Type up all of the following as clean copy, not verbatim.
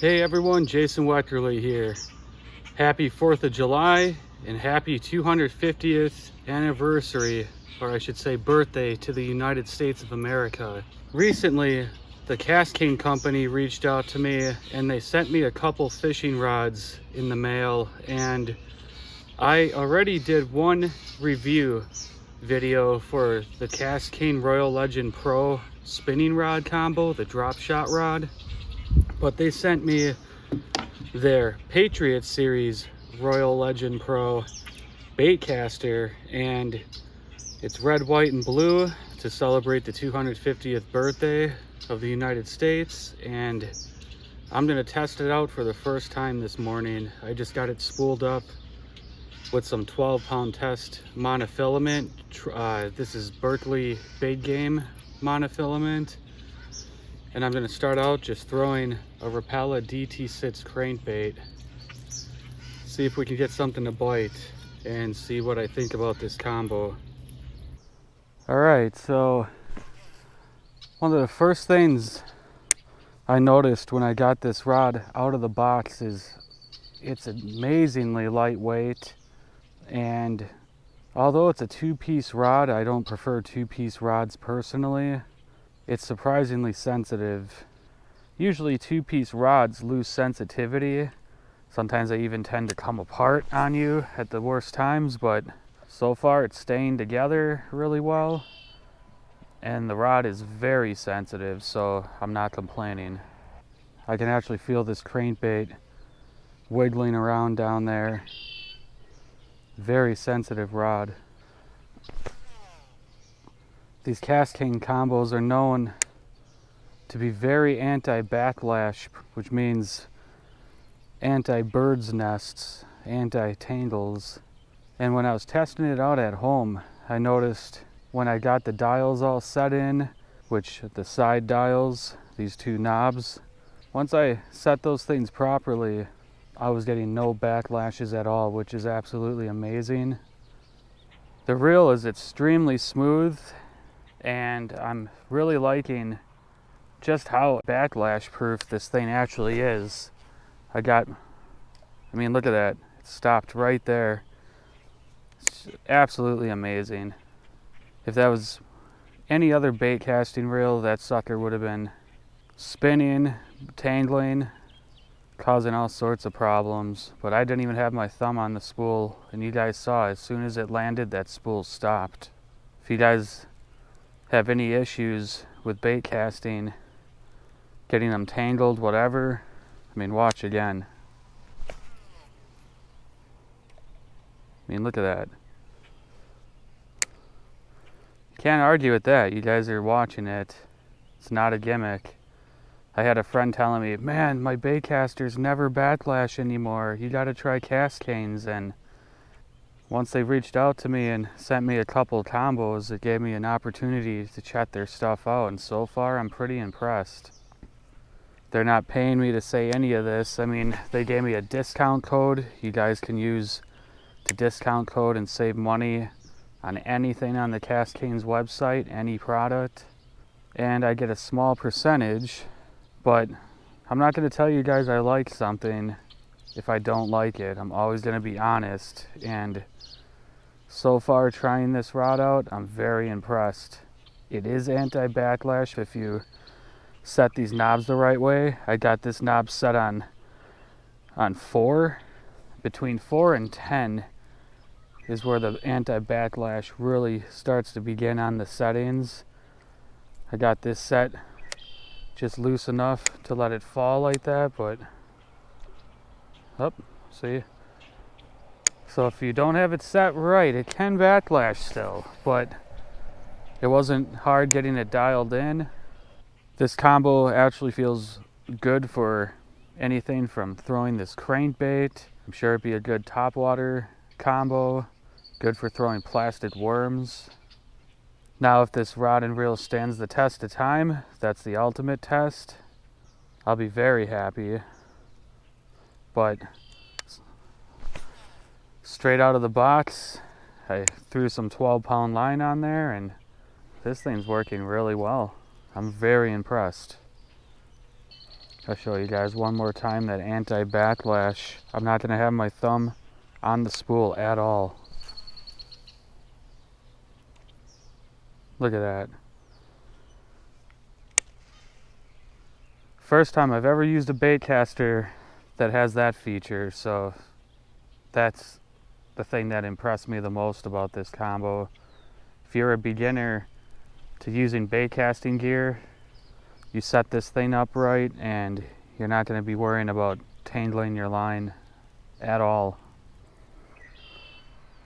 Hey everyone, Jason Weckerle here. Happy 4th of July and happy 250th anniversary, or I should say birthday, to the United States of America. Recently, the KastKing company reached out to me and they sent me a couple fishing rods in the mail, and I already did one review video for the KastKing Royale Legend Pro spinning rod combo, the drop shot rod. But they sent me their Patriot series Royale Legend Pro bait caster, and it's red, white, and blue to celebrate the 250th birthday of the United States. And I'm gonna test it out for the first time this morning. I just got it spooled up with some 12-pound test monofilament. This is Berkeley Big Game monofilament. And I'm going to start out just throwing a Rapala DT6 crankbait. See if we can get something to bite and see what I think about this combo. Alright, so one of the first things I noticed when I got this rod out of the box is it's amazingly lightweight. And although it's a two-piece rod, I don't prefer two-piece rods personally. It's surprisingly sensitive. Usually two-piece rods lose sensitivity. Sometimes they even tend to come apart on you at the worst times, but so far it's staying together really well. And the rod is very sensitive, so I'm not complaining. I can actually feel this crankbait wiggling around down there. Very sensitive rod. These KastKing combos are known to be very anti-backlash, which means anti-bird's nests, anti-tangles. And when I was testing it out at home, I noticed when I got the dials all set in, which the side dials, these two knobs, once I set those things properly, I was getting no backlashes at all, which is absolutely amazing. The reel is extremely smooth, and I'm really liking just how backlash proof this thing actually is. I mean, look at that. It stopped right there. It's absolutely amazing. If that was any other bait casting reel, that sucker would have been spinning, tangling, causing all sorts of problems. But I didn't even have my thumb on the spool, and you guys saw as soon as it landed, that spool stopped. If you guys have any issues with bait casting, getting them tangled, whatever, I mean, watch again. I mean, look at that. You can't argue with that. You guys are watching it. It's not a gimmick. I had a friend telling me, man, my bait casters never backlash anymore. You gotta try KastKings. And once they reached out to me and sent me a couple combos, it gave me an opportunity to check their stuff out, and so far I'm pretty impressed. They're not paying me to say any of this. I mean, they gave me a discount code. You guys can use the discount code and save money on anything on the KastKing's website, any product. And I get a small percentage, but I'm not going to tell you guys I like something if I don't like it. I'm always going to be honest, and so far trying this rod out, I'm very impressed. It is anti-backlash if you set these knobs the right way. I got this knob set on 4. Between 4 and 10 is where the anti-backlash really starts to begin on the settings. I got this set just loose enough to let it fall like that, but see? So if you don't have it set right, it can backlash still, but it wasn't hard getting it dialed in. This combo actually feels good for anything from throwing this crankbait. I'm sure it'd be a good topwater combo, good for throwing plastic worms. Now if this rod and reel stands the test of time, that's the ultimate test, I'll be very happy. But straight out of the box, I threw some 12-pound line on there, and this thing's working really well. I'm very impressed. I'll show you guys one more time that anti-backlash. I'm not going to have my thumb on the spool at all. Look at that. First time I've ever used a bait caster that has that feature, so that's the thing that impressed me the most about this combo. If you're a beginner to using bait casting gear, you set this thing up right and you're not going to be worrying about tangling your line at all.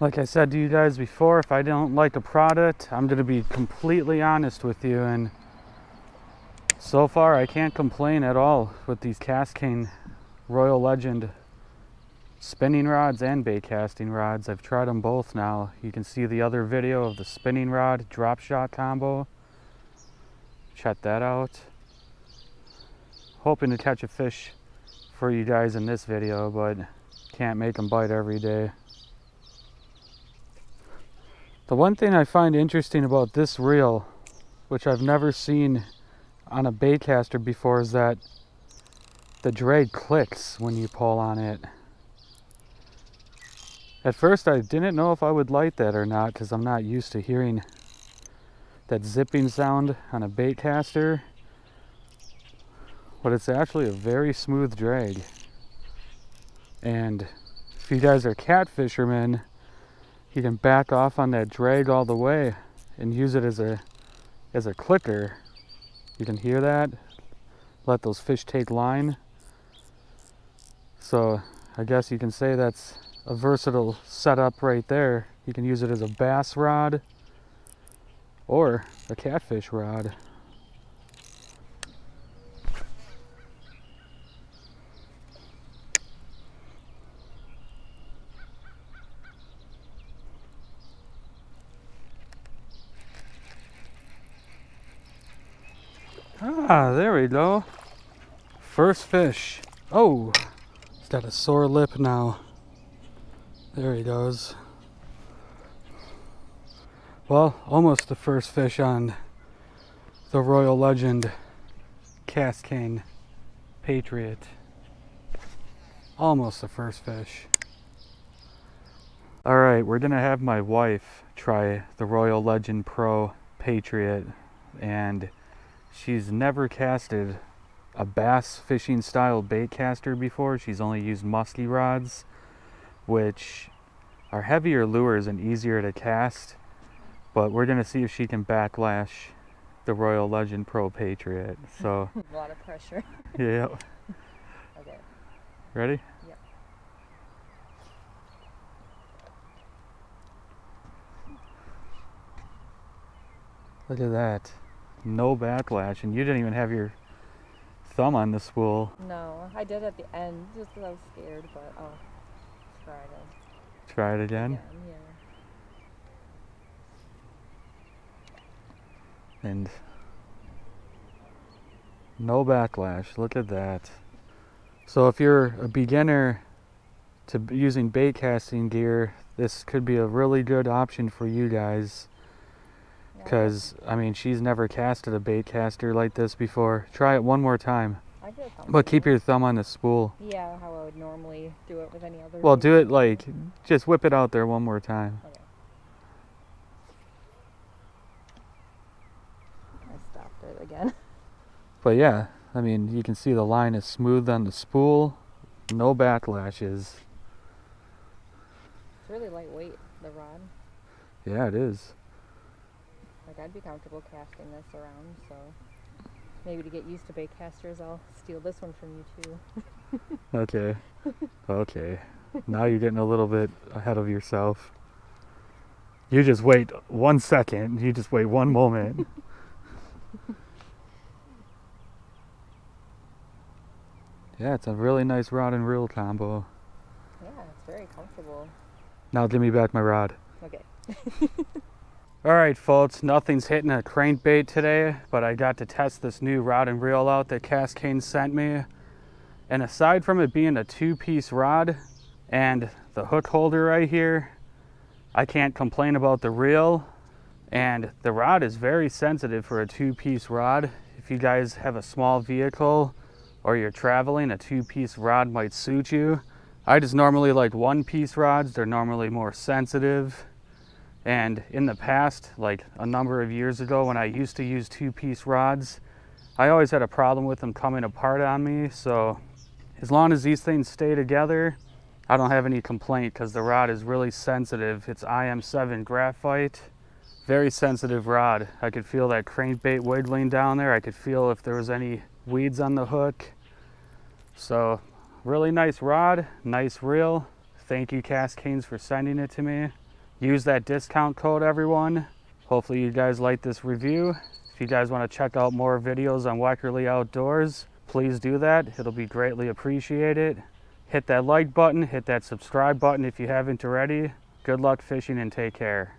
Like I said to you guys before, if I don't like a product, I'm going to be completely honest with you, and so far I can't complain at all with these KastKing Royale Legend spinning rods and bait casting rods. I've tried them both now. You can see the other video of the spinning rod drop shot combo. Check that out. Hoping to catch a fish for you guys in this video, but can't make them bite every day. The one thing I find interesting about this reel, which I've never seen on a bait caster before, is that the drag clicks when you pull on it. At first I didn't know if I would like that or not, because I'm not used to hearing that zipping sound on a bait caster, but it's actually a very smooth drag. And if you guys are cat fishermen, you can back off on that drag all the way and use it as a clicker. You can hear that. Let those fish take line. So I guess you can say that's a versatile setup right there. You can use it as a bass rod or a catfish rod. Ah, there we go. First fish. Oh, he's got a sore lip now. There he goes. Well, almost the first fish on the Royale Legend KastKing Patriot. Almost the first fish. Alright, we're gonna have my wife try the Royale Legend Pro Patriot, and she's never casted a bass fishing style bait caster before. She's only used musky rods, which are heavier lures and easier to cast, but we're gonna see if she can backlash the Royale Legend Pro Patriot. So a lot of pressure. Yeah. Okay. Ready? Yep. Look at that. No backlash, and you didn't even have your thumb on the spool. No, I did at the end just because I was scared, but I'll try to. Try it again? Yeah. And no backlash. Look at that. So if you're a beginner to using bait casting gear, this could be a really good option for you guys. Because, I mean, she's never casted a bait caster like this before. Try it one more time. I feel comfortable. But keep your thumb on the spool. Yeah, how I would normally do it with any other. Well, do it like, just whip it out there one more time. Okay. I stopped it again. But yeah, I mean, you can see the line is smooth on the spool. No backlashes. It's really lightweight, the rod. Yeah, it is. Like, I'd be comfortable casting this around, so maybe to get used to bait casters, I'll steal this one from you too. Okay. Okay. Now you're getting a little bit ahead of yourself. You just wait 1 second. You just wait one moment. Yeah, it's a really nice rod and reel combo. Yeah, it's very comfortable. Now give me back my rod. Okay. Alright folks, nothing's hitting a crankbait today, but I got to test this new rod and reel out that KastKing sent me. And aside from it being a 2-piece rod and the hook holder right here, I can't complain about the reel. And the rod is very sensitive for a 2-piece rod. If you guys have a small vehicle or you're traveling, a 2-piece rod might suit you. I just normally like 1-piece rods. They're normally more sensitive. And in the past, like a number of years ago when I used to use 2-piece rods, I always had a problem with them coming apart on me. So as long as these things stay together, I don't have any complaint because the rod is really sensitive. It's IM7 graphite, very sensitive rod. I could feel that crankbait wiggling down there. I could feel if there was any weeds on the hook. So really nice rod, nice reel. Thank you KastKings for sending it to me. Use that discount code, everyone. Hopefully you guys like this review. If you guys want to check out more videos on Weckerle Outdoors, please do that. It'll be greatly appreciated. Hit that like button, hit that subscribe button if you haven't already. Good luck fishing and take care.